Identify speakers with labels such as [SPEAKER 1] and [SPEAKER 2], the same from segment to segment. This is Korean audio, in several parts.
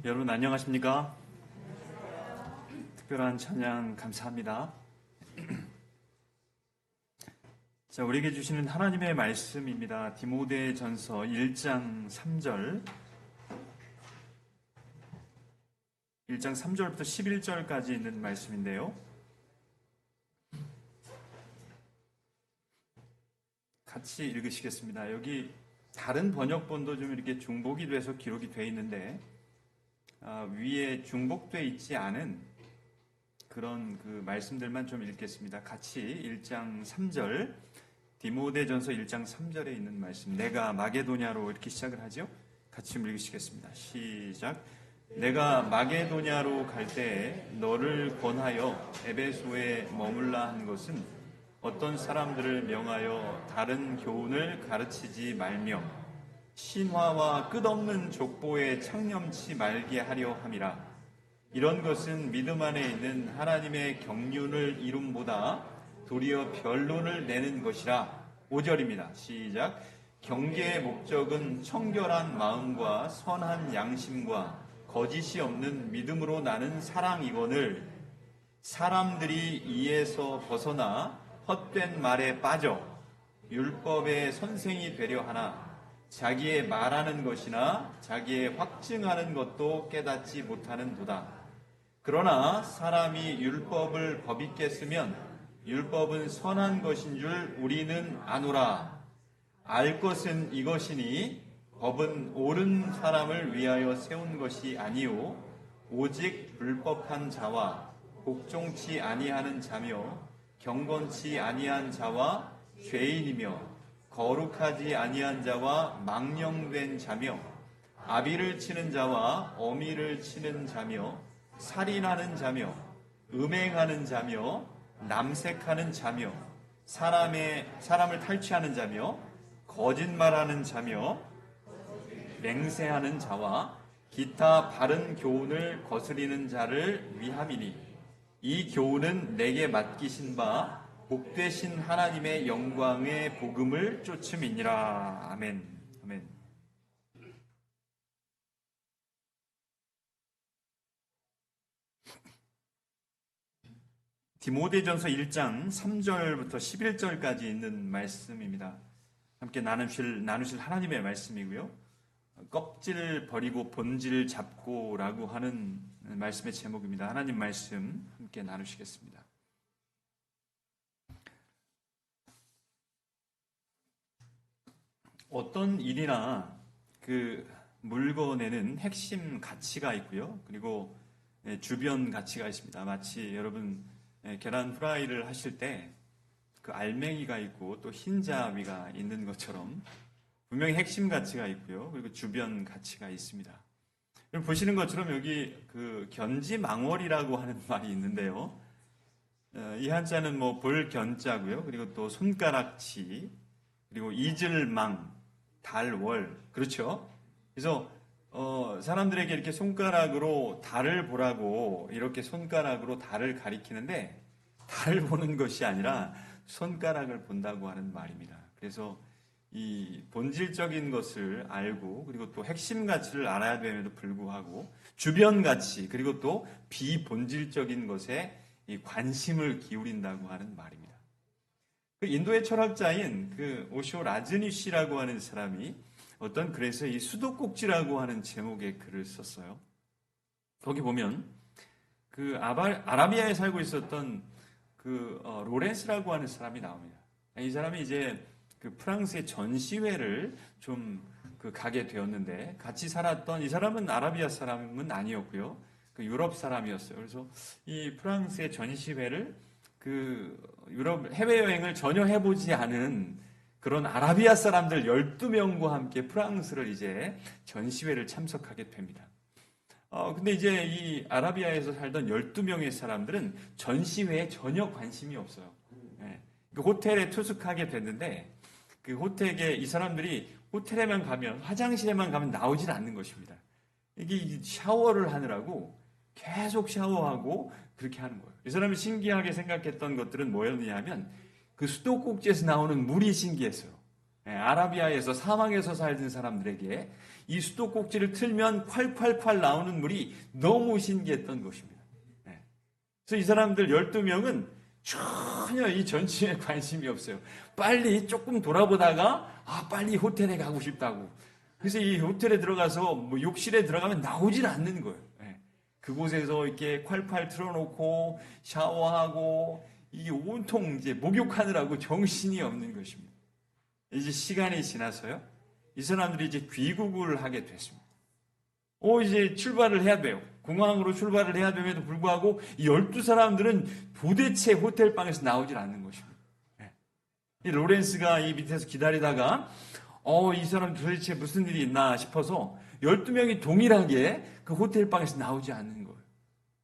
[SPEAKER 1] 여러분 안녕하십니까? 특별한 찬양 감사합니다. 자, 우리에게 주시는 하나님의 말씀입니다. 디모데전서 1장 3절 1장 3절부터 11절까지 있는 말씀인데요. 같이 읽으시겠습니다. 여기 다른 번역본도 좀 이렇게 중복이 돼서 기록이 되어 있는데 위에 중복되어 있지 않은 그런 그 말씀들만 좀 읽겠습니다. 같이 1장 3절 디모데전서 1장 3절에 있는 말씀, 내가 마게도냐로 이렇게 시작을 하죠. 같이 좀 읽으시겠습니다. 시작. 내가 마게도냐로 갈 때에 너를 권하여 에베소에 머물라 한 것은 어떤 사람들을 명하여 다른 교훈을 가르치지 말며 신화와 끝없는 족보에 창념치 말게 하려 함이라. 이런 것은 믿음 안에 있는 하나님의 경륜을 이룸보다 도리어 변론을 내는 것이라. 5절입니다. 시작. 경계의 목적은 청결한 마음과 선한 양심과 거짓이 없는 믿음으로 나는 사랑이거늘 사람들이 이에서 벗어나 헛된 말에 빠져 율법의 선생이 되려 하나 자기의 말하는 것이나 자기의 확증하는 것도 깨닫지 못하는 도다. 그러나 사람이 율법을 법있게 쓰면 율법은 선한 것인 줄 우리는 아노라. 알 것은 이것이니 법은 옳은 사람을 위하여 세운 것이 아니요 오직 불법한 자와 복종치 아니하는 자며 경건치 아니한 자와 죄인이며 거룩하지 아니한 자와 망령된 자며 아비를 치는 자와 어미를 치는 자며 살인하는 자며 음행하는 자며 남색하는 자며 사람을 탈취하는 자며 거짓말하는 자며 맹세하는 자와 기타 바른 교훈을 거스리는 자를 위함이니 이 교훈은 내게 맡기신 바 복되신 하나님의 영광의 복음을 쫓음이니라. 아멘. 아멘. 디모데전서 1장 3절부터 11절까지 있는 말씀입니다. 함께 나누실 하나님의 말씀이고요. 껍질 버리고 본질 잡고라고 하는 말씀의 제목입니다. 하나님 말씀 함께 나누시겠습니다. 어떤 일이나 그 물건에는 핵심 가치가 있고요. 그리고 주변 가치가 있습니다. 마치 여러분 계란 프라이를 하실 때 그 알맹이가 있고 또 흰자위가 있는 것처럼 분명히 핵심 가치가 있고요. 그리고 주변 가치가 있습니다. 보시는 것처럼 여기 그 견지망월이라고 하는 말이 있는데요. 이 한자는 뭐 볼견자고요. 그리고 또 손가락치, 그리고 이즐망, 달월, 그렇죠? 그래서 사람들에게 이렇게 손가락으로 달을 보라고 이렇게 손가락으로 달을 가리키는데 달을 보는 것이 아니라 손가락을 본다고 하는 말입니다. 그래서 이 본질적인 것을 알고 그리고 또 핵심 가치를 알아야 됨에도 불구하고 주변 가치 그리고 또 비본질적인 것에 이 관심을 기울인다고 하는 말입니다. 그 인도의 철학자인 그 오쇼 라즈니시라고 하는 사람이 어떤 글에서 이 수도꼭지라고 하는 제목의 글을 썼어요. 거기 보면 그 아라비아에 살고 있었던 그 로렌스라고 하는 사람이 나옵니다. 이 사람이 이제 그 프랑스의 전시회를 좀 그 가게 되었는데 같이 살았던 이 사람은 아라비아 사람은 아니었고요. 그 유럽 사람이었어요. 그래서 이 프랑스의 전시회를 그 유럽 해외여행을 전혀 해보지 않은 그런 아라비아 사람들 12명과 함께 프랑스를 이제 전시회를 참석하게 됩니다. 근데 이제 이 아라비아에서 살던 12명의 사람들은 전시회에 전혀 관심이 없어요. 그 호텔에 투숙하게 됐는데 그 호텔에 이 사람들이 호텔에만 가면 화장실에만 가면 나오질 않는 것입니다. 이게 샤워를 하느라고 계속 샤워하고 그렇게 하는 거예요. 이 사람이 신기하게 생각했던 것들은 뭐였느냐 하면 그 수도꼭지에서 나오는 물이 신기했어요. 아라비아에서 사막에서 살던 사람들에게 이 수도꼭지를 틀면 콸콸콸 나오는 물이 너무 신기했던 것입니다. 그래서 이 사람들 12명은 전혀 이 전치에 관심이 없어요. 빨리 조금 돌아보다가 빨리 호텔에 가고 싶다고. 그래서 이 호텔에 들어가서 뭐 욕실에 들어가면 나오질 않는 거예요. 그곳에서 이렇게 콸콸 틀어놓고 샤워하고 이게 온통 이제 목욕하느라고 정신이 없는 것입니다. 이제 시간이 지나서요. 이 사람들이 이제 귀국을 하게 됐습니다. 이제 출발을 해야 돼요. 공항으로 출발을 해야 됨에도 불구하고 이 12사람들은 도대체 호텔방에서 나오질 않는 것입니다. 이 로렌스가 이 밑에서 기다리다가 이 사람 도대체 무슨 일이 있나 싶어서 12명이 동일하게 그 호텔방에서 나오지 않는 거예요.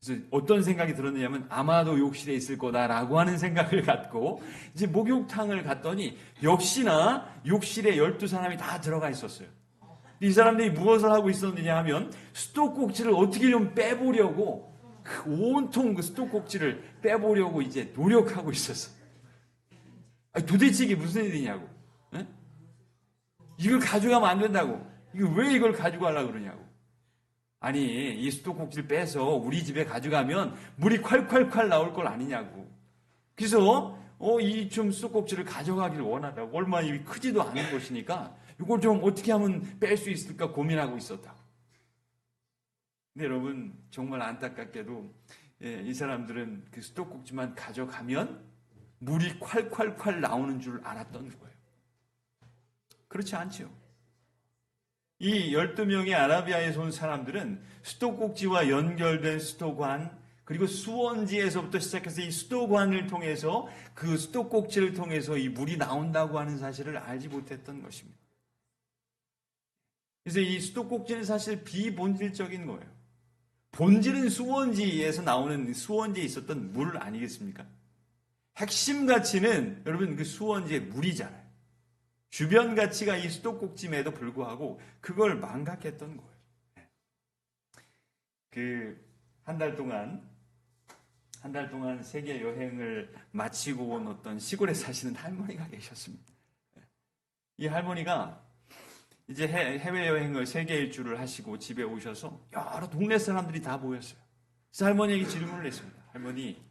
[SPEAKER 1] 그래서 어떤 생각이 들었느냐면 아마도 욕실에 있을 거다라고 하는 생각을 갖고 이제 목욕탕을 갔더니 역시나 욕실에 12사람이 다 들어가 있었어요. 이 사람들이 무엇을 하고 있었느냐 하면 수도꼭지를 어떻게 좀 빼보려고 온통 그 수도꼭지를 빼보려고 이제 노력하고 있었어요. 도대체 이게 무슨 일이냐고. 이걸 가져가면 안 된다고. 이거 왜 이걸 가져가려고 그러냐고. 아니 이 수도꼭지를 빼서 우리 집에 가져가면 물이 콸콸콸 나올 걸 아니냐고. 그래서 이 좀 수도꼭지를 가져가기를 원하다고. 얼마 입이 크지도 않은 것이니까 이걸 좀 어떻게 하면 뺄 수 있을까 고민하고 있었다고. 근데 여러분 정말 안타깝게도 이 사람들은 그 수도꼭지만 가져가면 물이 콸콸콸 나오는 줄 알았던 거예요. 그렇지 않지요. 이 12명의 아라비아에서 온 사람들은 수도꼭지와 연결된 수도관, 그리고 수원지에서부터 시작해서 이 수도관을 통해서 그 수도꼭지를 통해서 이 물이 나온다고 하는 사실을 알지 못했던 것입니다. 그래서 이 수도꼭지는 사실 비본질적인 거예요. 본질은 수원지에서 나오는 수원지에 있었던 물 아니겠습니까? 핵심 가치는 여러분 그 수원지의 물이잖아요. 주변 가치가 이 수도꼭지임에도 불구하고 그걸 망각했던 거예요. 한 달 동안 세계 여행을 마치고 온 어떤 시골에 사시는 할머니가 계셨습니다. 이 할머니가 이제 해외여행을 세계 일주를 하시고 집에 오셔서 여러 동네 사람들이 다 모였어요. 그래서 할머니에게 질문을 했습니다. 할머니,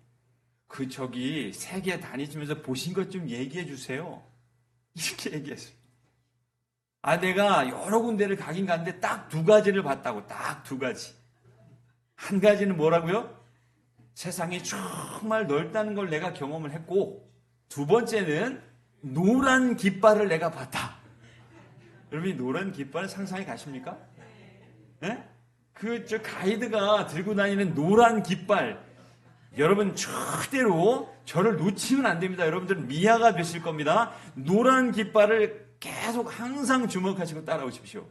[SPEAKER 1] 저기 세계 다니시면서 보신 것 좀 얘기해 주세요. 이렇게 얘기했어요. 내가 여러 군데를 가긴 갔는데 딱 2가지를 봤다고. 딱 2가지. 한 가지는 뭐라고요? 세상이 정말 넓다는 걸 내가 경험을 했고, 2번째는 노란 깃발을 내가 봤다. 여러분이 노란 깃발 상상이 가십니까? 네? 저 가이드가 들고 다니는 노란 깃발. 여러분 절대로 저를 놓치면 안 됩니다. 여러분들은 미아가 되실 겁니다. 노란 깃발을 계속 항상 주목하시고 따라오십시오.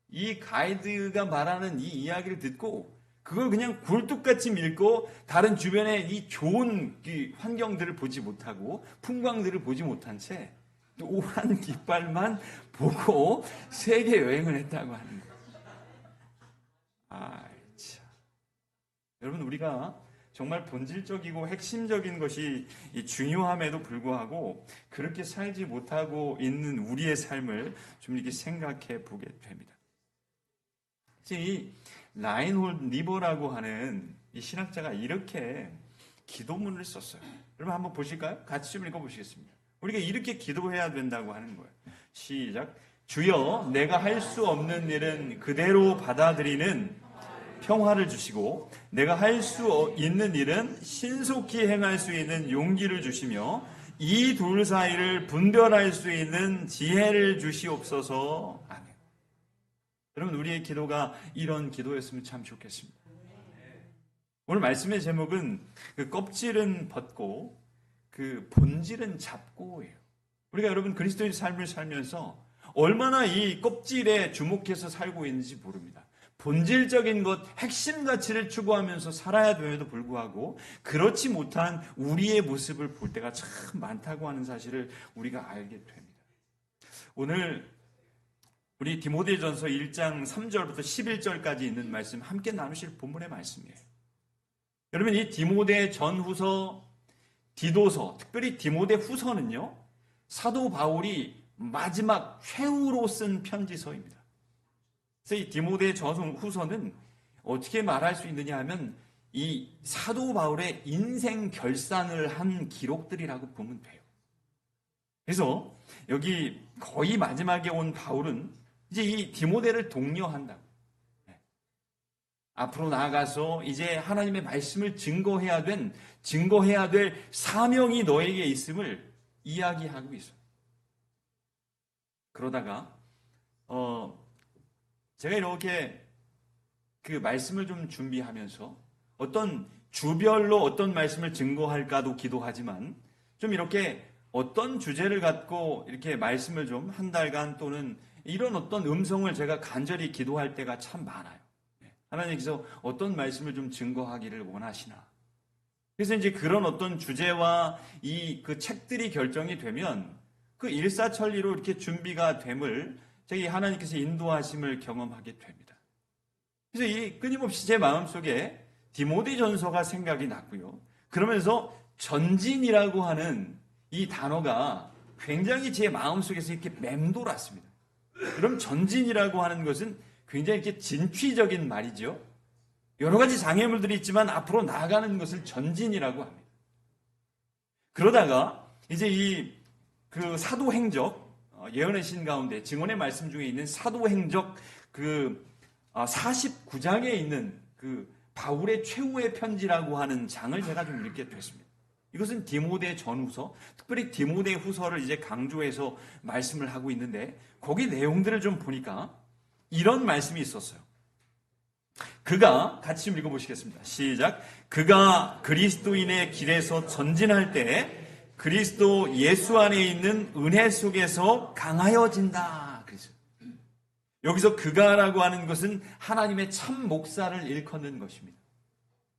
[SPEAKER 1] 이 가이드가 말하는 이 이야기를 듣고 그걸 그냥 굴뚝같이 밀고 다른 주변의 이 좋은 환경들을 보지 못하고 풍광들을 보지 못한 채 노란 깃발만 보고 세계 여행을 했다고 하는 거예요. 참. 여러분 우리가 정말 본질적이고 핵심적인 것이 중요함에도 불구하고 그렇게 살지 못하고 있는 우리의 삶을 좀 이렇게 생각해 보게 됩니다. 이 라인홀드 니버라고 하는 이 신학자가 이렇게 기도문을 썼어요. 여러분 한번 보실까요? 같이 좀 읽어보시겠습니다. 우리가 이렇게 기도해야 된다고 하는 거예요. 시작. 주여, 내가 할 수 없는 일은 그대로 받아들이는 평화를 주시고 내가 할 수 있는 일은 신속히 행할 수 있는 용기를 주시며 이 둘 사이를 분별할 수 있는 지혜를 주시옵소서. 아멘. 여러분 우리의 기도가 이런 기도였으면 참 좋겠습니다. 오늘 말씀의 제목은 그 껍질은 벗고 그 본질은 잡고예요. 우리가 여러분 그리스도의 삶을 살면서 얼마나 이 껍질에 주목해서 살고 있는지 모릅니다. 본질적인 것, 핵심 가치를 추구하면서 살아야 됨에도 불구하고 그렇지 못한 우리의 모습을 볼 때가 참 많다고 하는 사실을 우리가 알게 됩니다. 오늘 우리 디모데전서 1장 3절부터 11절까지 있는 말씀 함께 나누실 본문의 말씀이에요. 여러분 이 디모데 전후서, 디도서, 특별히 디모데 후서는요, 사도 바울이 마지막 최후로 쓴 편지서입니다. 그래서 이 디모데 전후서는 어떻게 말할 수 있느냐 하면 이 사도 바울의 인생 결산을 한 기록들이라고 보면 돼요. 그래서 여기 거의 마지막에 온 바울은 이제 이 디모데를 독려한다고. 앞으로 나아가서 이제 하나님의 말씀을 증거해야 될 사명이 너에게 있음을 이야기하고 있어요. 그러다가 제가 이렇게 그 말씀을 좀 준비하면서 어떤 주별로 어떤 말씀을 증거할까도 기도하지만 좀 이렇게 어떤 주제를 갖고 이렇게 말씀을 좀 한 달간 또는 이런 어떤 음성을 제가 간절히 기도할 때가 참 많아요. 하나님께서 어떤 말씀을 좀 증거하기를 원하시나. 그래서 이제 그런 어떤 주제와 그 책들이 결정이 되면 그 일사천리로 이렇게 준비가 됨을 저희 하나님께서 인도하심을 경험하게 됩니다. 그래서 이 끊임없이 제 마음속에 디모데전서가 생각이 났고요. 그러면서 전진이라고 하는 이 단어가 굉장히 제 마음속에서 이렇게 맴돌았습니다. 그럼 전진이라고 하는 것은 굉장히 이렇게 진취적인 말이죠. 여러 가지 장애물들이 있지만 앞으로 나아가는 것을 전진이라고 합니다. 그러다가 이제 그 사도행적 예언의 신 가운데 증언의 말씀 중에 있는 사도행적 49장에 있는 그 바울의 최후의 편지라고 하는 장을 제가 좀 읽게 됐습니다. 이것은 디모데 전후서, 특별히 디모데 후서를 이제 강조해서 말씀을 하고 있는데 거기 내용들을 좀 보니까 이런 말씀이 있었어요. 그가 같이 좀 읽어보시겠습니다. 시작. 그가 그리스도인의 길에서 전진할 때 그리스도 예수 안에 있는 은혜 속에서 강하여진다. 그래서 여기서 그가라고 하는 것은 하나님의 참 목사를 일컫는 것입니다.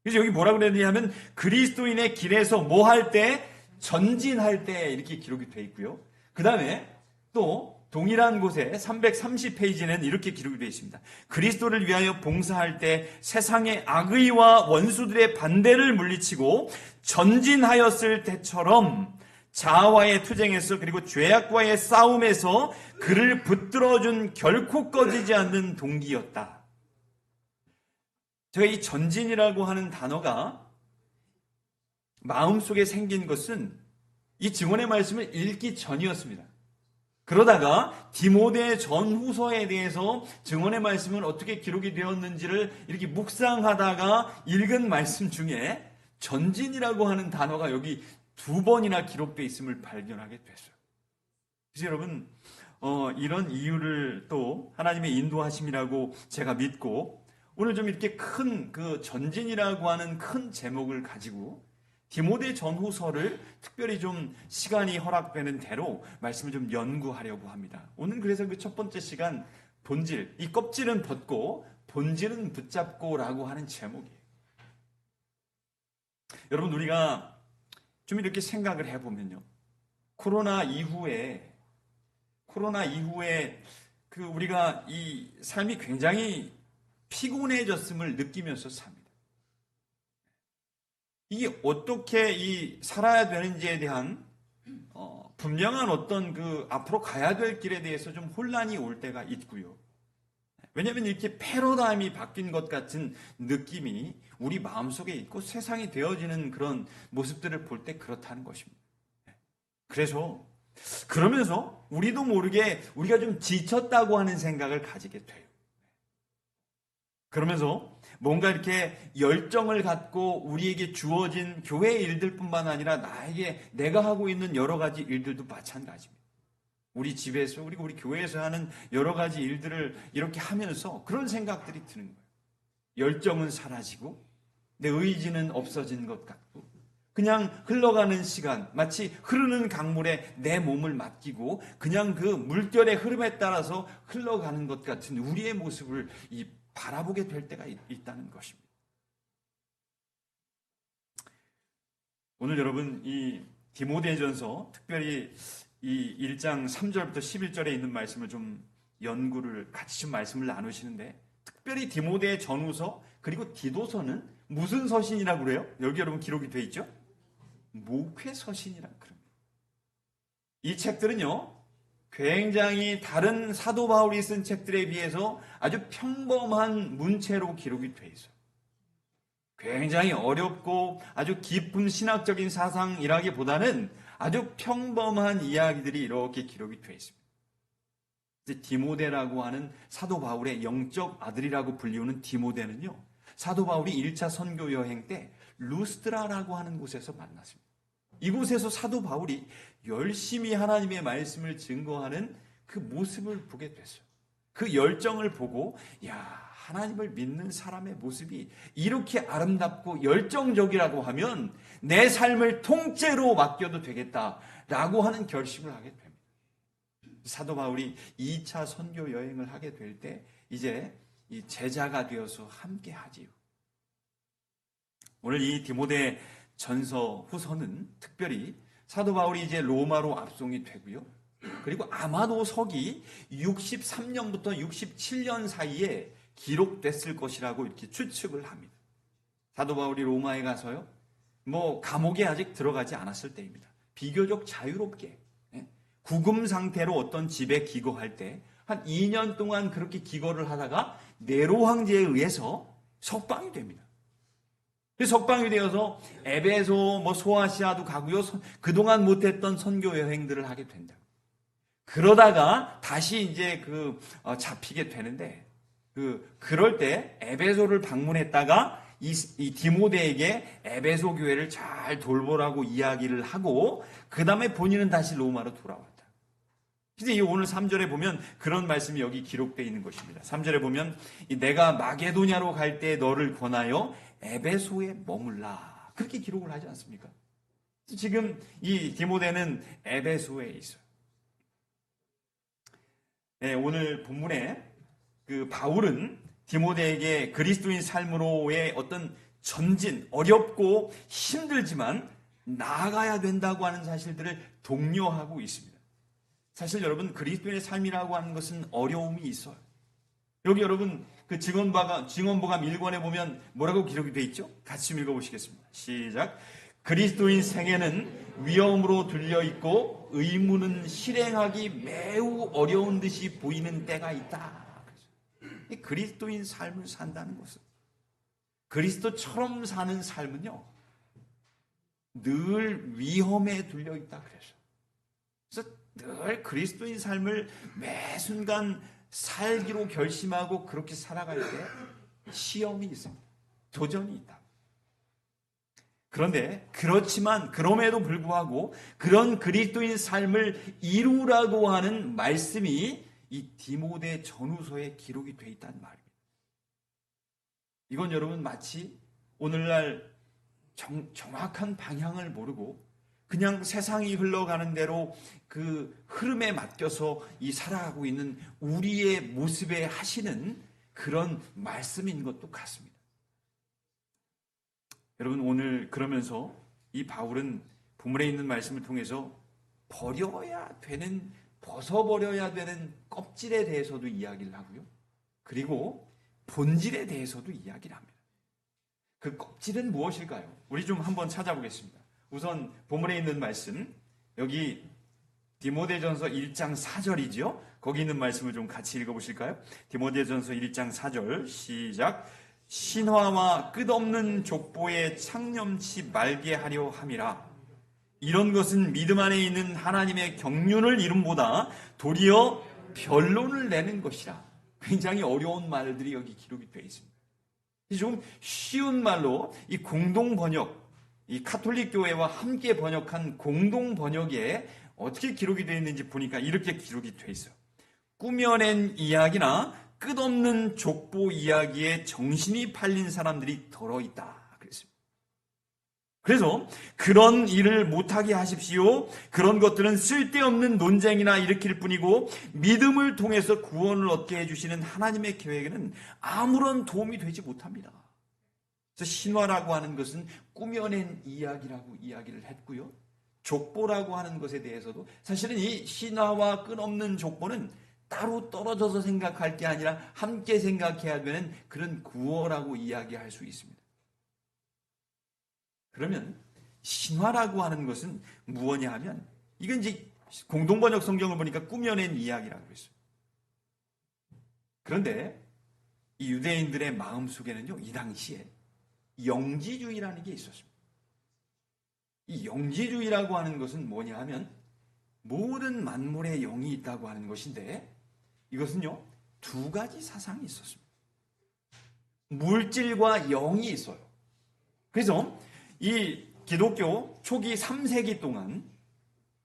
[SPEAKER 1] 그래서 여기 뭐라고 그랬냐면 그리스도인의 길에서 뭐 할 때? 전진할 때 이렇게 기록이 되어 있고요. 그 다음에 또 동일한 곳에 330페이지는 이렇게 기록이 되어 있습니다. 그리스도를 위하여 봉사할 때 세상의 악의와 원수들의 반대를 물리치고 전진하였을 때처럼 자아와의 투쟁에서 그리고 죄악과의 싸움에서 그를 붙들어준 결코 꺼지지 않는 동기였다. 제가 이 전진이라고 하는 단어가 마음속에 생긴 것은 이 증언의 말씀을 읽기 전이었습니다. 그러다가 디모데 전후서에 대해서 증언의 말씀은 어떻게 기록이 되었는지를 이렇게 묵상하다가 읽은 말씀 중에 전진이라고 하는 단어가 여기 2번이나 기록되어 있음을 발견하게 됐어요. 그래서 여러분 이런 이유를 또 하나님의 인도하심이라고 제가 믿고 오늘 좀 이렇게 큰 그 전진이라고 하는 큰 제목을 가지고 디모데 전후서를 특별히 좀 시간이 허락되는 대로 말씀을 좀 연구하려고 합니다. 오늘 그래서 그 첫 번째 시간 본질, 이 껍질은 벗고 본질은 붙잡고라고 하는 제목이에요. 여러분 우리가 좀 이렇게 생각을 해보면요. 코로나 이후에 그 우리가 이 삶이 굉장히 피곤해졌음을 느끼면서 삽니다. 이게 어떻게 살아야 되는지에 대한 분명한 어떤 그 앞으로 가야 될 길에 대해서 좀 혼란이 올 때가 있고요. 왜냐하면 이렇게 패러다임이 바뀐 것 같은 느낌이 우리 마음속에 있고 세상이 되어지는 그런 모습들을 볼 때 그렇다는 것입니다. 그러면서 우리도 모르게 우리가 좀 지쳤다고 하는 생각을 가지게 돼요. 그러면서 뭔가 이렇게 열정을 갖고 우리에게 주어진 교회의 일들뿐만 아니라 내가 하고 있는 여러 가지 일들도 마찬가지입니다. 우리 집에서 그리고 우리 교회에서 하는 여러 가지 일들을 이렇게 하면서 그런 생각들이 드는 거예요. 열정은 사라지고 내 의지는 없어진 것 같고 그냥 흘러가는 시간, 마치 흐르는 강물에 내 몸을 맡기고 그냥 그 물결의 흐름에 따라서 흘러가는 것 같은 우리의 모습을 바라보게 될 때가 있다는 것입니다. 오늘 여러분 이 디모데전서 특별히 이 1장 3절부터 11절에 있는 말씀을 좀 연구를 같이 좀 말씀을 나누시는데 특별히 디모데 전후서 그리고 디도서는 무슨 서신이라고 그래요? 여기 여러분 기록이 되어 있죠? 목회 서신이라고 그럽니다. 이 책들은요 굉장히 다른 사도 바울이 쓴 책들에 비해서 아주 평범한 문체로 기록이 돼 있어요. 굉장히 어렵고 아주 깊은 신학적인 사상이라기보다는 아주 평범한 이야기들이 이렇게 기록이 돼 있습니다. 디모데라고 하는 사도 바울의 영적 아들이라고 불리우는 디모데는요, 사도 바울이 1차 선교 여행 때 루스드라라고 하는 곳에서 만났습니다. 이곳에서 사도 바울이 열심히 하나님의 말씀을 증거하는 그 모습을 보게 됐어요. 그 열정을 보고, 야, 하나님을 믿는 사람의 모습이 이렇게 아름답고 열정적이라고 하면 내 삶을 통째로 맡겨도 되겠다라고 하는 결심을 하게 됩니다. 사도 바울이 2차 선교 여행을 하게 될 때 이제 이 제자가 되어서 함께 하지요. 오늘 이 디모데 전서 후서는 특별히 사도 바울이 이제 로마로 압송이 되고요. 그리고 아마도 서기 63년부터 67년 사이에 기록됐을 것이라고 이렇게 추측을 합니다. 사도 바울이 로마에 가서요, 감옥에 아직 들어가지 않았을 때입니다. 비교적 자유롭게 구금 상태로 어떤 집에 기거할 때 한 2년 동안 그렇게 기거를 하다가 네로 황제에 의해서 석방이 됩니다. 석방이 되어서 에베소, 소아시아도 가고요. 그동안 못했던 선교 여행들을 하게 된다. 그러다가 다시 이제 잡히게 되는데, 그럴 때 에베소를 방문했다가 이 디모데에게 에베소 교회를 잘 돌보라고 이야기를 하고, 그 다음에 본인은 다시 로마로 돌아왔다. 근데 오늘 3절에 보면 그런 말씀이 여기 기록되어 있는 것입니다. 3절에 보면 내가 마게도냐로 갈 때 너를 권하여 에베소에 머물라. 그렇게 기록을 하지 않습니까? 지금 이 디모데는 에베소에 있어요. 네, 오늘 본문에 바울은 디모데에게 그리스도인 삶으로의 어떤 전진, 어렵고 힘들지만 나아가야 된다고 하는 사실들을 독려하고 있습니다. 사실 여러분, 그리스도인의 삶이라고 하는 것은 어려움이 있어요. 여기 여러분 증언보감 1권에 보면 뭐라고 기록이 되어 있죠? 같이 읽어보시겠습니다. 시작. 그리스도인 생애는 위험으로 들려있고 의무는 실행하기 매우 어려운 듯이 보이는 때가 있다. 그리스도인 삶을 산다는 것은, 그리스도처럼 사는 삶은요, 늘 위험에 들려있다 그래서 늘 그리스도인 삶을 매 순간 살기로 결심하고 그렇게 살아갈 때 시험이 있습니다. 도전이 있다. 그런데 그렇지만 그럼에도 불구하고 그런 그리스도인 삶을 이루라고 하는 말씀이 이 디모데 전후서에 기록이 되어 있다는 말입니다. 이건 여러분 마치 오늘날 정확한 방향을 모르고 그냥 세상이 흘러가는 대로 그 흐름에 맡겨서 살아가고 있는 우리의 모습에 하시는 그런 말씀인 것도 같습니다. 여러분, 오늘 그러면서 이 바울은 본문에 있는 말씀을 통해서 벗어버려야 되는 껍질에 대해서도 이야기를 하고요. 그리고 본질에 대해서도 이야기를 합니다. 그 껍질은 무엇일까요? 우리 좀 한번 찾아보겠습니다. 우선 본문에 있는 말씀, 여기 디모데전서 1장 4절이죠. 거기 있는 말씀을 좀 같이 읽어보실까요? 디모데전서 1장 4절 시작. 신화와 끝없는 족보에 창념치 말게 하려 함이라. 이런 것은 믿음 안에 있는 하나님의 경륜을 이름보다 도리어 변론을 내는 것이라. 굉장히 어려운 말들이 여기 기록이 되어 있습니다. 좀 쉬운 말로 이 공동 번역, 이 카톨릭 교회와 함께 번역한 공동 번역에 어떻게 기록이 되어 있는지 보니까 이렇게 기록이 되어 있어요. 꾸며낸 이야기나 끝없는 족보 이야기에 정신이 팔린 사람들이 덜어 있다. 그래서 그런 일을 못하게 하십시오. 그런 것들은 쓸데없는 논쟁이나 일으킬 뿐이고 믿음을 통해서 구원을 얻게 해주시는 하나님의 계획에는 아무런 도움이 되지 못합니다. 그래서 신화라고 하는 것은 꾸며낸 이야기라고 이야기를 했고요. 족보라고 하는 것에 대해서도 사실은 이 신화와 끝없는 족보는 따로 떨어져서 생각할 게 아니라 함께 생각해야 되는 그런 구어라고 이야기할 수 있습니다. 그러면 신화라고 하는 것은 무엇이냐 하면 이건 이제 공동번역 성경을 보니까 꾸며낸 이야기라고 그랬어요. 그런데 이 유대인들의 마음속에는요, 이 당시에 영지주의라는 게 있었습니다. 이 영지주의라고 하는 것은 뭐냐 하면 모든 만물의 영이 있다고 하는 것인데, 이것은요, 두 가지 사상이 있었습니다. 물질과 영이 있어요. 그래서 이 기독교 초기 3세기 동안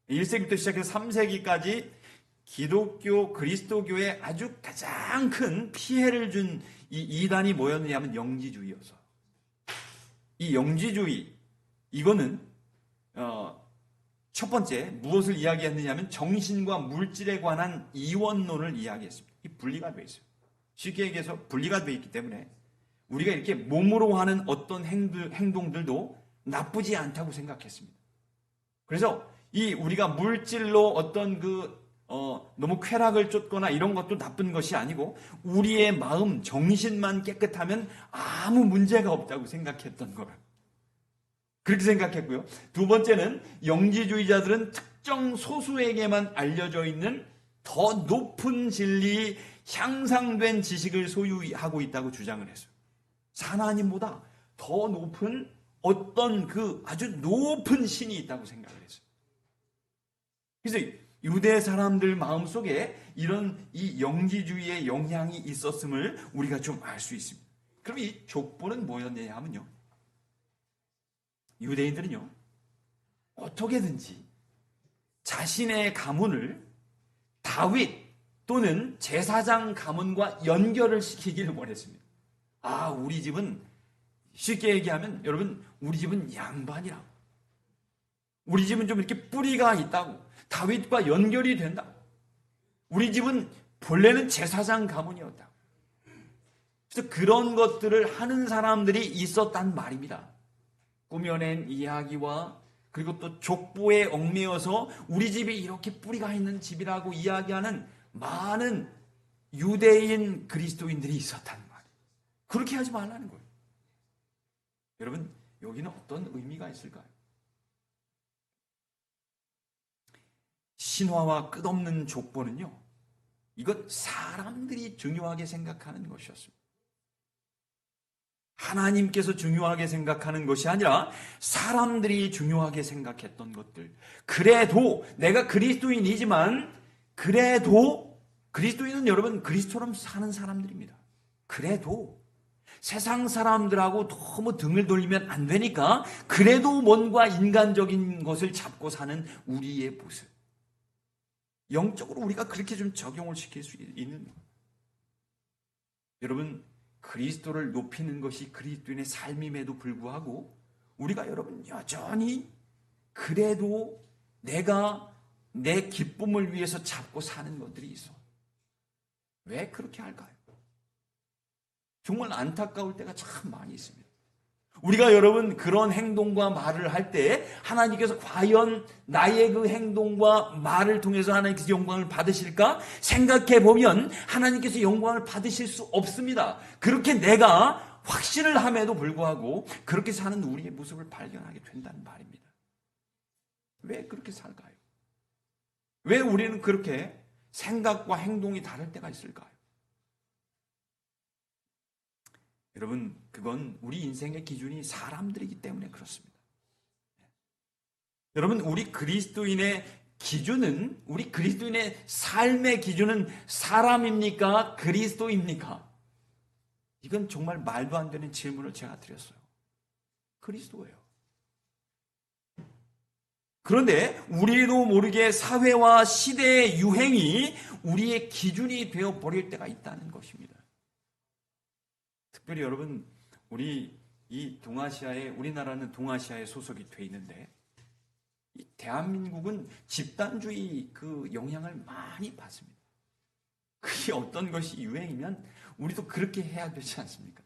[SPEAKER 1] 1세기부터 시작해서 3세기까지 기독교 그리스도교에 아주 가장 큰 피해를 준 이 이단이 뭐였느냐면 영지주의였어요. 이 영지주의, 이거는 첫 번째 무엇을 이야기했느냐면 정신과 물질에 관한 이원론을 이야기했습니다. 이 분리가 되어 있어요. 쉽게 얘기해서 분리가 되어 있기 때문에 우리가 이렇게 몸으로 하는 어떤 행동들도 나쁘지 않다고 생각했습니다. 그래서 이 우리가 물질로 어떤 너무 쾌락을 쫓거나 이런 것도 나쁜 것이 아니고 우리의 마음, 정신만 깨끗하면 아무 문제가 없다고 생각했던 거예요. 그렇게 생각했고요. 두 번째는 영지주의자들은 특정 소수에게만 알려져 있는 더 높은 진리, 향상된 지식을 소유하고 있다고 주장을 했어요. 하나님보다 더 높은 어떤 아주 높은 신이 있다고 생각을 했어요. 그래서 유대 사람들 마음속에 이런 이 영지주의의 영향이 있었음을 우리가 좀 알 수 있습니다. 그럼 이 족보는 뭐였느냐 하면요, 유대인들은요, 어떻게든지 자신의 가문을 다윗 또는 제사장 가문과 연결을 시키기를 원했습니다. 우리 집은, 쉽게 얘기하면 여러분, 우리 집은 양반이라고, 우리 집은 좀 이렇게 뿌리가 있다고, 다윗과 연결이 된다. 우리 집은 본래는 제사장 가문이었다. 그래서 그런 것들을 하는 사람들이 있었단 말입니다. 꾸며낸 이야기와 그리고 또 족보에 얽매여서 우리 집이 이렇게 뿌리가 있는 집이라고 이야기하는 많은 유대인 그리스도인들이 있었단 말이에요. 그렇게 하지 말라는 거예요. 여러분, 여기는 어떤 의미가 있을까요? 신화와 끝없는 족보는요, 이건 사람들이 중요하게 생각하는 것이었습니다. 하나님께서 중요하게 생각하는 것이 아니라 사람들이 중요하게 생각했던 것들. 그래도 내가 그리스도인이지만, 그래도 그리스도인은 여러분 그리스도처럼 사는 사람들입니다. 그래도 세상 사람들하고 너무 등을 돌리면 안 되니까 그래도 뭔가 인간적인 것을 잡고 사는 우리의 모습. 영적으로 우리가 그렇게 좀 적용을 시킬 수 있는 거예요. 여러분, 그리스도를 높이는 것이 그리스도인의 삶임에도 불구하고 우리가 여러분 여전히 그래도 내가 내 기쁨을 위해서 잡고 사는 것들이 있어. 왜 그렇게 할까요? 정말 안타까울 때가 참 많이 있습니다. 우리가 여러분 그런 행동과 말을 할 때 하나님께서 과연 나의 그 행동과 말을 통해서 하나님께서 영광을 받으실까? 생각해 보면 하나님께서 영광을 받으실 수 없습니다. 그렇게 내가 확신을 함에도 불구하고 그렇게 사는 우리의 모습을 발견하게 된다는 말입니다. 왜 그렇게 살까요? 왜 우리는 그렇게 생각과 행동이 다를 때가 있을까요? 여러분, 그건 우리 인생의 기준이 사람들이기 때문에 그렇습니다. 여러분, 우리 그리스도인의 기준은, 우리 그리스도인의 삶의 기준은 사람입니까? 그리스도입니까? 이건 정말 말도 안 되는 질문을 제가 드렸어요. 그리스도예요. 그런데 우리도 모르게 사회와 시대의 유행이 우리의 기준이 되어버릴 때가 있다는 것입니다. 특별히 여러분, 우리 이 동아시아에, 우리나라는 동아시아에 소속이 돼 있는데 이 대한민국은 집단주의 그 영향을 많이 받습니다. 그게 어떤 것이 유행이면 우리도 그렇게 해야 되지 않습니까?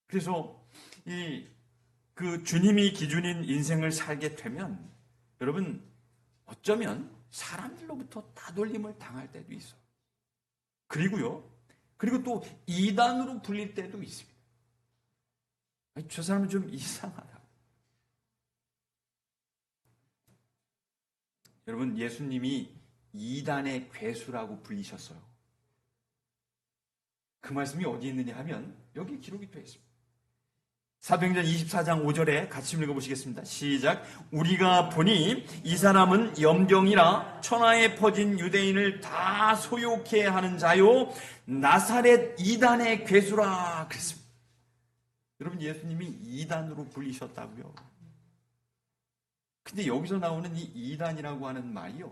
[SPEAKER 1] 그래서 그 주님이 기준인 인생을 살게 되면 여러분 어쩌면 사람들로부터 따돌림을 당할 때도 있어. 그리고 또 이단으로 불릴 때도 있습니다. 저 사람은 좀 이상하다. 여러분, 예수님이 이단의 괴수라고 불리셨어요. 그 말씀이 어디 있느냐 하면 여기 기록이 되어 있습니다. 사도행전 24장 5절에 같이 읽어보시겠습니다. 시작. 우리가 보니 이 사람은 염병이라 천하에 퍼진 유대인을 다 소욕해 하는 자요 나사렛 이단의 괴수라 그랬습니다. 여러분, 예수님이 이단으로 불리셨다고요. 근데 여기서 나오는 이 이단이라고 하는 말이요,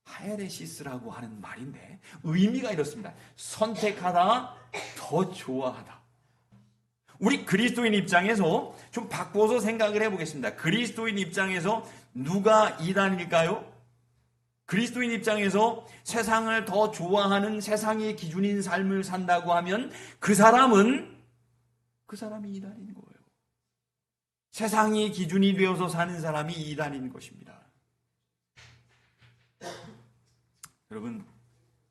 [SPEAKER 1] 하에레시스라고 하는 말인데 의미가 이렇습니다. 선택하다, 더 좋아하다. 우리 그리스도인 입장에서 좀 바꿔서 생각을 해보겠습니다. 그리스도인 입장에서 누가 이단일까요? 그리스도인 입장에서 세상을 더 좋아하는 세상의 기준인 삶을 산다고 하면 그 사람이 이단인 거예요. 세상이 기준이 되어서 사는 사람이 이단인 것입니다. 여러분,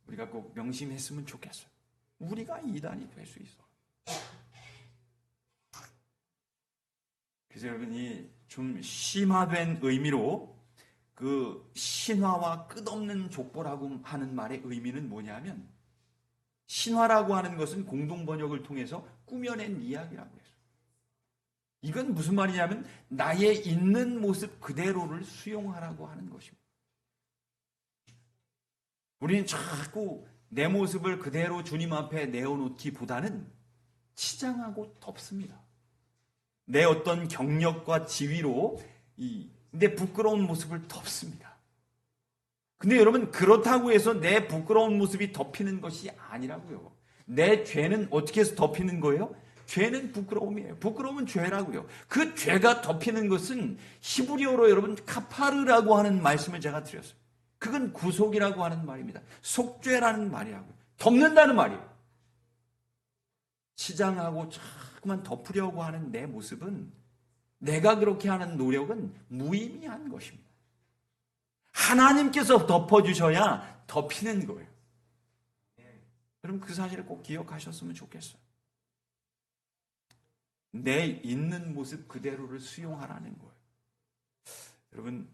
[SPEAKER 1] 우리가 꼭 명심했으면 좋겠어요. 우리가 이단이 될 수 있어. 그래서 여러분이 좀 심화된 의미로 그 신화와 끝없는 족보라고 하는 말의 의미는 뭐냐면, 신화라고 하는 것은 공동번역을 통해서 꾸며낸 이야기라고 해요. 이건 무슨 말이냐면 나의 있는 모습 그대로를 수용하라고 하는 것입니다. 우리는 자꾸 내 모습을 그대로 주님 앞에 내어놓기보다는 치장하고 덮습니다. 내 어떤 경력과 지위로 내 부끄러운 모습을 덮습니다. 근데 여러분, 그렇다고 해서 내 부끄러운 모습이 덮이는 것이 아니라고요. 내 죄는 어떻게 해서 덮이는 거예요? 죄는 부끄러움이에요. 부끄러움은 죄라고요. 그 죄가 덮이는 것은 히브리어로 여러분 카파르라고 하는 말씀을 제가 드렸어요. 그건 구속이라고 하는 말입니다. 속죄라는 말이라고요. 덮는다는 말이에요. 치장하고 자꾸만 덮으려고 하는 내 모습은, 내가 그렇게 하는 노력은 무의미한 것입니다. 하나님께서 덮어주셔야 덮이는 거예요. 여러분, 그 사실을 꼭 기억하셨으면 좋겠어요. 내 있는 모습 그대로를 수용하라는 거예요. 여러분,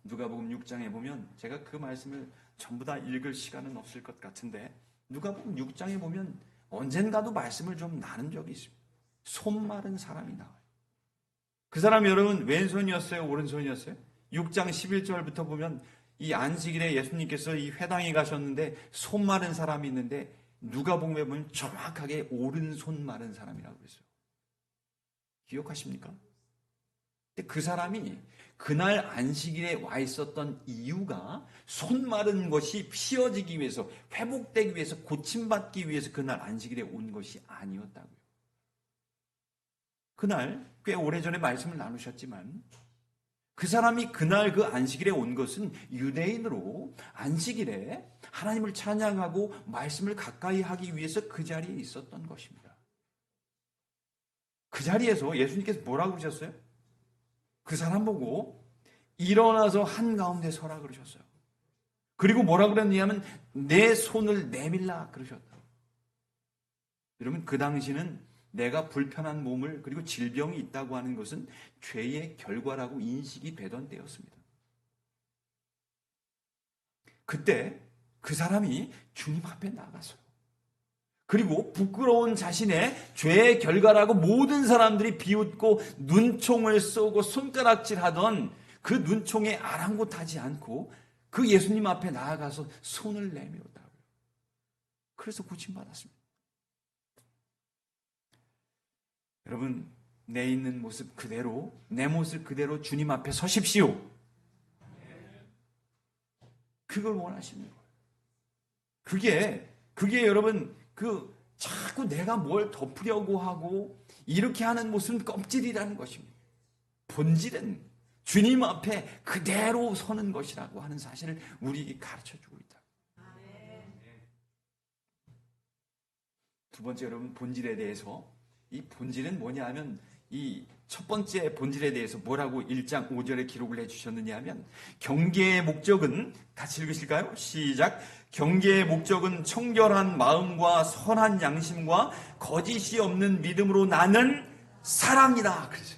[SPEAKER 1] 누가복음 6장에 보면, 제가 그 말씀을 전부 다 읽을 시간은 없을 것 같은데, 누가복음 6장에 보면 언젠가도 말씀을 좀 나눈 적이 있습니다. 손 마른 사람이 나와요. 그 사람이 여러분 왼손이었어요? 오른손이었어요? 6장 11절부터 보면 이 안식일에 예수님께서 이 회당에 가셨는데 손 마른 사람이 있는데, 누가복음에 보면 정확하게 오른손 마른 사람이라고 그랬어요. 기억하십니까? 근데 그 사람이 그날 안식일에 와 있었던 이유가 손 마른 것이 피어지기 위해서, 회복되기 위해서, 고침받기 위해서 그날 안식일에 온 것이 아니었다고요. 그날 꽤 오래전에 말씀을 나누셨지만, 그 사람이 그날 그 안식일에 온 것은 유대인으로 안식일에 하나님을 찬양하고 말씀을 가까이 하기 위해서 그 자리에 있었던 것입니다. 그 자리에서 예수님께서 뭐라고 그러셨어요? 그 사람 보고 일어나서 한가운데 서라 그러셨어요. 그리고 뭐라고 그랬냐면 내 손을 내밀라 그러셨다고. 여러분, 그 당시는 내가 불편한 몸을, 그리고 질병이 있다고 하는 것은 죄의 결과라고 인식이 되던 때였습니다. 그때 그 사람이 주님 앞에 나갔어요. 그리고 부끄러운 자신의 죄의 결과라고 모든 사람들이 비웃고 눈총을 쏘고 손가락질하던 그 눈총에 아랑곳하지 않고 그 예수님 앞에 나아가서 손을 내밀었다고요. 그래서 고침받았습니다. 여러분, 내 있는 모습 그대로, 내 모습 그대로 주님 앞에 서십시오. 그걸 원하시는 거예요. 그게 여러분, 자꾸 내가 뭘 덮으려고 하고 이렇게 하는 모습은 껍질이라는 것입니다. 본질은 주님 앞에 그대로 서는 것이라고 하는 사실을 우리에게 가르쳐주고 있다. 두 번째, 여러분, 본질에 대해서, 이 본질은 뭐냐 하면, 이 첫 번째 본질에 대해서 뭐라고 1장 5절에 기록을 해주셨느냐 하면, 경계의 목적은, 같이 읽으실까요? 시작. 경계의 목적은 청결한 마음과 선한 양심과 거짓이 없는 믿음으로 나는 사랑이다. 그러죠.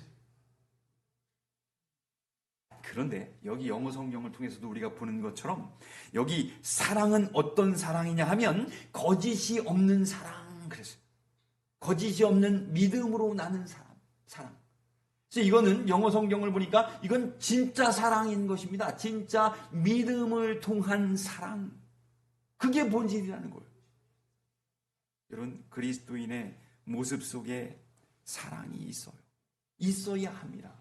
[SPEAKER 1] 그런데 여기 영어 성경을 통해서도 우리가 보는 것처럼 여기 사랑은 어떤 사랑이냐 하면 거짓이 없는 사랑 그랬어요. 거짓이 없는 믿음으로 나는 사랑. 그래서 이거는 영어 성경을 보니까 이건 진짜 사랑인 것입니다. 진짜 믿음을 통한 사랑. 그게 본질이라는 거예요. 여러분, 그리스도인의 모습 속에 사랑이 있어요. 있어야 합니다.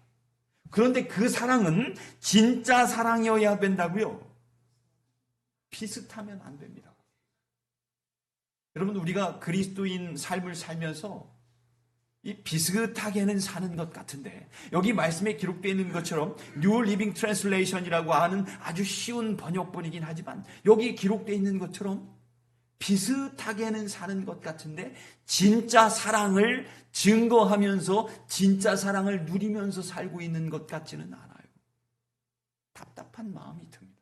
[SPEAKER 1] 그런데 그 사랑은 진짜 사랑이어야 된다고요? 비슷하면 안 됩니다. 여러분, 우리가 그리스도인 삶을 살면서 이 비슷하게는 사는 것 같은데 여기 말씀에 기록되어 있는 것처럼 New Living Translation이라고 하는 아주 쉬운 번역본이긴 하지만 여기 기록되어 있는 것처럼 비슷하게는 사는 것 같은데 진짜 사랑을 증거하면서 진짜 사랑을 누리면서 살고 있는 것 같지는 않아요. 답답한 마음이 듭니다.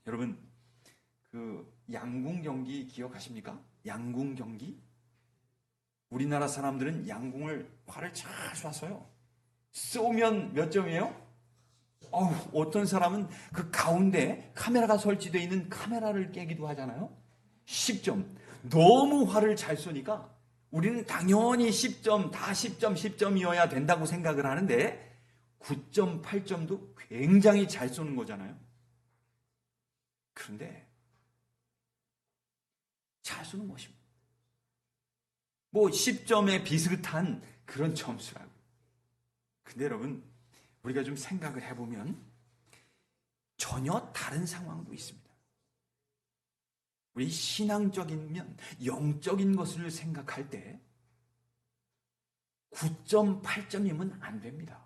[SPEAKER 1] 여러분, 그 양궁 경기 기억하십니까? 양궁 경기? 우리나라 사람들은 양궁을 활을 잘 쏴서요. 쏘면 몇 점이에요? 어떤 사람은 그 가운데 카메라가 설치되어 있는 카메라를 깨기도 하잖아요. 10점. 너무 활을 잘 쏘니까 우리는 당연히 10점, 다 10점, 10점이어야 된다고 생각을 하는데 9점, 8점도 굉장히 잘 쏘는 거잖아요. 그런데 잘 쏘는 것입니다. 뭐 10점에 비슷한 그런 점수라고. 근데 여러분, 우리가 좀 생각을 해보면 전혀 다른 상황도 있습니다. 우리 신앙적인 면, 영적인 것을 생각할 때 9점, 8점이면 안 됩니다.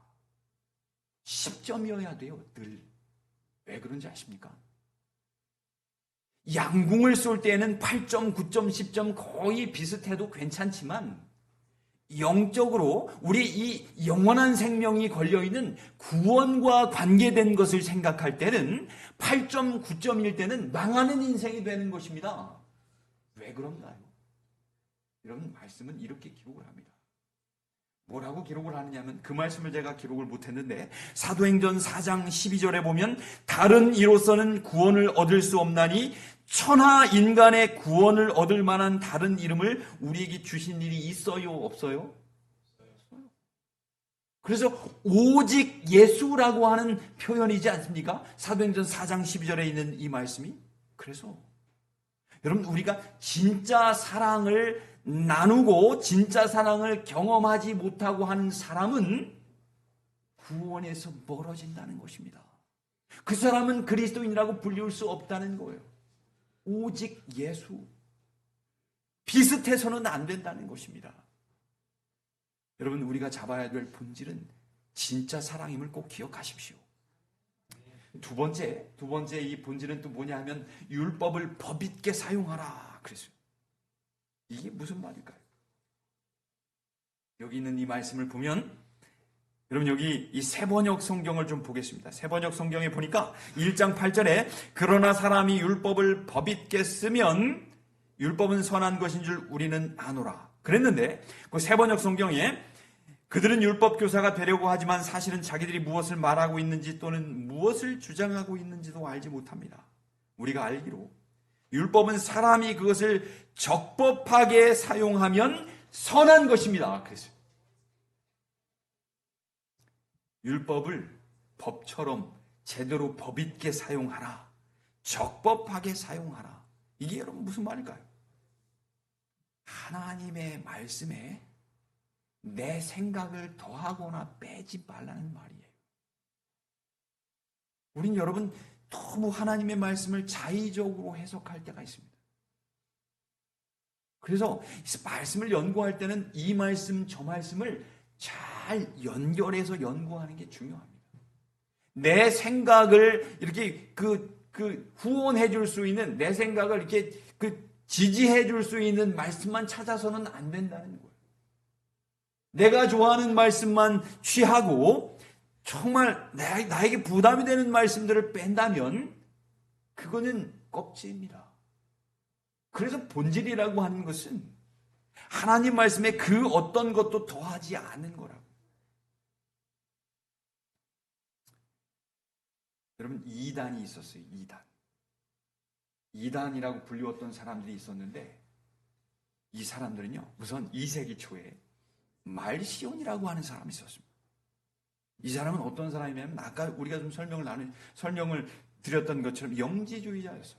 [SPEAKER 1] 10점이어야 돼요, 늘. 왜 그런지 아십니까? 양궁을 쏠 때에는 8점, 9점, 10점 거의 비슷해도 괜찮지만 영적으로 우리 이 영원한 생명이 걸려있는 구원과 관계된 것을 생각할 때는 8점, 9점일 때는 망하는 인생이 되는 것입니다. 왜 그런가요? 여러분, 말씀은 이렇게 기록을 합니다. 뭐라고 기록을 하느냐면 그 말씀을 제가 기록을 못했는데 사도행전 4장 12절에 보면 다른 이로서는 구원을 얻을 수 없나니 천하 인간의 구원을 얻을 만한 다른 이름을 우리에게 주신 일이 있어요? 없어요? 그래서 오직 예수라고 하는 표현이지 않습니까? 사도행전 4장 12절에 있는 이 말씀이. 그래서 여러분, 우리가 진짜 사랑을 나누고 진짜 사랑을 경험하지 못하고 하는 사람은 구원에서 멀어진다는 것입니다. 그 사람은 그리스도인이라고 불릴 수 없다는 거예요. 오직 예수. 비슷해서는 안 된다는 것입니다. 여러분, 우리가 잡아야 될 본질은 진짜 사랑임을 꼭 기억하십시오. 두 번째 이 본질은 또 뭐냐 하면 율법을 법있게 사용하라 그랬어요. 이게 무슨 말일까요? 여기 있는 이 말씀을 보면 여러분, 여기 이 세번역 성경을 좀 보겠습니다. 세번역 성경에 보니까 1장 8절에 그러나 사람이 율법을 법있게 쓰면 율법은 선한 것인 줄 우리는 아노라 그랬는데 그 세번역 성경에 그들은 율법 교사가 되려고 하지만 사실은 자기들이 무엇을 말하고 있는지 또는 무엇을 주장하고 있는지도 알지 못합니다. 우리가 알기로 율법은 사람이 그것을 적법하게 사용하면 선한 것입니다. 그래서 율법을 법처럼 제대로 법있게 사용하라. 적법하게 사용하라. 이게 여러분 무슨 말일까요? 하나님의 말씀에 내 생각을 더하거나 빼지 말라는 말이에요. 우린 여러분 너무 하나님의 말씀을 자의적으로 해석할 때가 있습니다. 그래서 말씀을 연구할 때는 이 말씀 저 말씀을 잘 연결해서 연구하는 게 중요합니다. 내 생각을 이렇게 후원해 줄 수 있는, 내 생각을 이렇게 지지해 줄 수 있는 말씀만 찾아서는 안 된다는 거예요. 내가 좋아하는 말씀만 취하고 정말 나에게 부담이 되는 말씀들을 뺀다면 그거는 껍질입니다. 그래서 본질이라고 하는 것은 하나님 말씀에 그 어떤 것도 더하지 않은 거라고. 여러분, 이단이 있었어요. 이단이라고 불리웠던 사람들이 있었는데, 이 사람들은요, 우선 2세기 초에 말시온이라고 하는 사람이 있었습니다. 이 사람은 어떤 사람이냐면, 아까 우리가 좀 설명을 드렸던 것처럼 영지주의자였어요.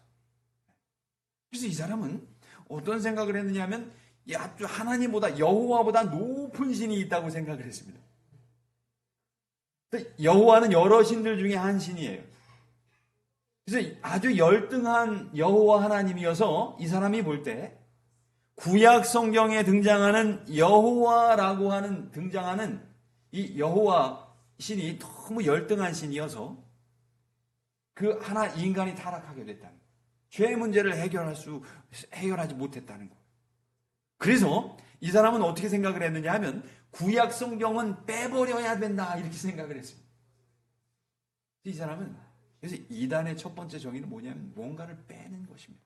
[SPEAKER 1] 그래서 이 사람은 어떤 생각을 했느냐 하면, 아주 하나님보다, 여호와보다 높은 신이 있다고 생각을 했습니다. 여호와는 여러 신들 중에 한 신이에요. 그래서 아주 열등한 여호와 하나님이어서 이 사람이 볼 때 구약 성경에 등장하는 여호와라고 하는 등장하는 이 여호와 신이 너무 열등한 신이어서 그 하나 인간이 타락하게 됐다는 거예요. 죄의 문제를 해결하지 못했다는 거예요. 그래서 이 사람은 어떻게 생각을 했느냐 하면 구약 성경은 빼버려야 된다 이렇게 생각을 했습니다. 이 사람은 그래서 이단의 첫 번째 정의는 뭐냐면 뭔가를 빼는 것입니다.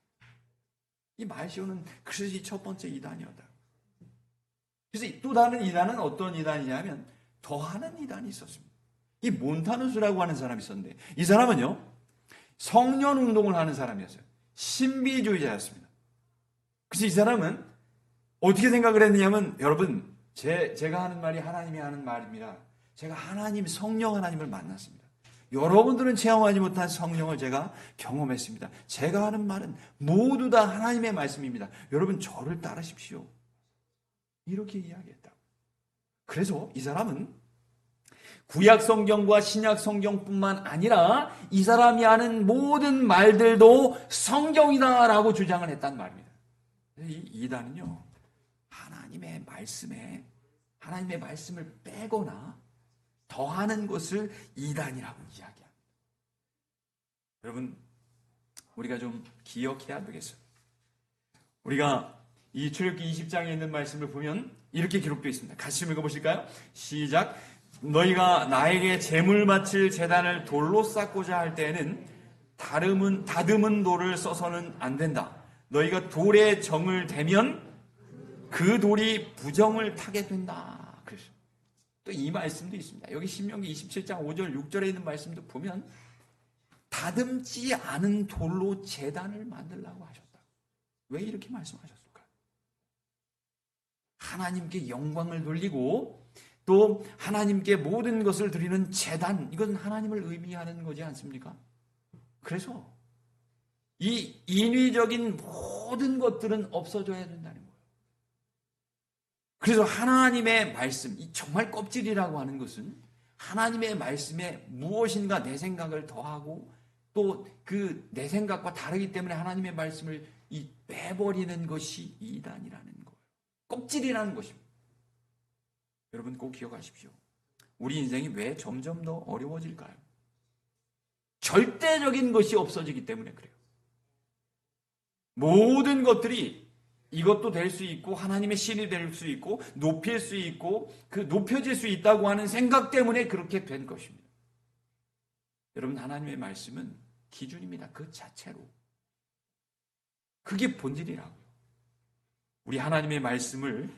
[SPEAKER 1] 이 말시오는 그것이 첫 번째 이단이었다. 그래서 또 다른 이단은 어떤 이단이냐면 더하는 이단이 있었습니다. 이 몬타누스라고 하는 사람이 있었는데 이 사람은요 성년 운동을 하는 사람이었어요. 신비주의자였습니다. 그래서 이 사람은 어떻게 생각을 했느냐면 여러분 제가 하는 말이 하나님이 하는 말입니다. 제가 성령 하나님을 만났습니다. 여러분들은 체험하지 못한 성령을 제가 경험했습니다. 제가 하는 말은 모두 다 하나님의 말씀입니다. 여러분 저를 따르십시오. 이렇게 이야기했다. 그래서 이 사람은 구약 성경과 신약 성경뿐만 아니라 이 사람이 하는 모든 말들도 성경이다라고 주장을 했단 말입니다. 이 이단은요 하나님의 말씀을 빼거나 더하는 것을 이단이라고 이야기합니다. 여러분, 우리가 좀 기억해야 되겠어요. 우리가 이 출애굽기 20장에 있는 말씀을 보면 이렇게 기록되어 있습니다. 같이 좀 읽어보실까요? 시작. 너희가 나에게 제물 바칠 제단을 돌로 쌓고자 할 때에는 다듬은 돌을 써서는 안 된다. 너희가 돌에 정을 대면 그 돌이 부정을 타게 된다. 그래서 또 이 말씀도 있습니다. 여기 신명기 27장 5절 6절에 있는 말씀도 보면 다듬지 않은 돌로 제단을 만들라고 하셨다. 왜 이렇게 말씀하셨을까요? 하나님께 영광을 돌리고 또 하나님께 모든 것을 드리는 제단, 이건 하나님을 의미하는 거지 않습니까? 그래서 이 인위적인 모든 것들은 없어져야 된다는 거예요. 그래서 하나님의 말씀, 이 정말 껍질이라고 하는 것은 하나님의 말씀에 무엇인가 내 생각을 더하고 또 그 내 생각과 다르기 때문에 하나님의 말씀을 빼버리는 것이 이단이라는 거예요. 껍질이라는 것입니다. 여러분 꼭 기억하십시오. 우리 인생이 왜 점점 더 어려워질까요? 절대적인 것이 없어지기 때문에 그래요. 모든 것들이 이것도 될 수 있고 하나님의 신이 될 수 있고 높일 수 있고 높여질 수 있다고 하는 생각 때문에 그렇게 된 것입니다. 여러분 하나님의 말씀은 기준입니다. 그 자체로. 그게 본질이라고요. 우리 하나님의 말씀을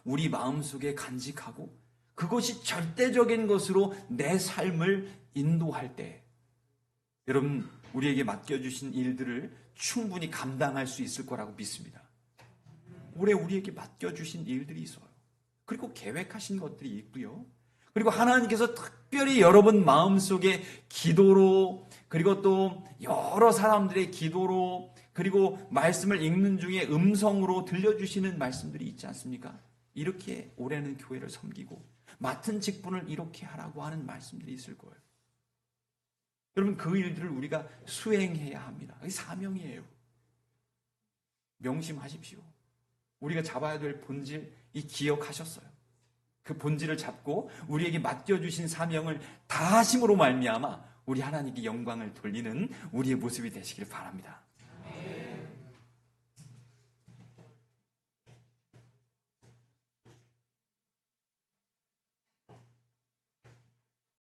[SPEAKER 1] 우리 마음속에 간직하고 그것이 절대적인 것으로 내 삶을 인도할 때 여러분 우리에게 맡겨주신 일들을 충분히 감당할 수 있을 거라고 믿습니다. 올해 우리에게 맡겨주신 일들이 있어요. 그리고 계획하신 것들이 있고요. 그리고 하나님께서 특별히 여러분 마음속에 기도로 그리고 또 여러 사람들의 기도로 그리고 말씀을 읽는 중에 음성으로 들려주시는 말씀들이 있지 않습니까? 이렇게 올해는 교회를 섬기고 맡은 직분을 이렇게 하라고 하는 말씀들이 있을 거예요. 여러분 그 일들을 우리가 수행해야 합니다. 그게 사명이에요. 명심하십시오. 우리가 잡아야 될 본질 이 기억하셨어요. 그 본질을 잡고 우리에게 맡겨주신 사명을 다하심으로 말미암아 우리 하나님께 영광을 돌리는 우리의 모습이 되시길 바랍니다.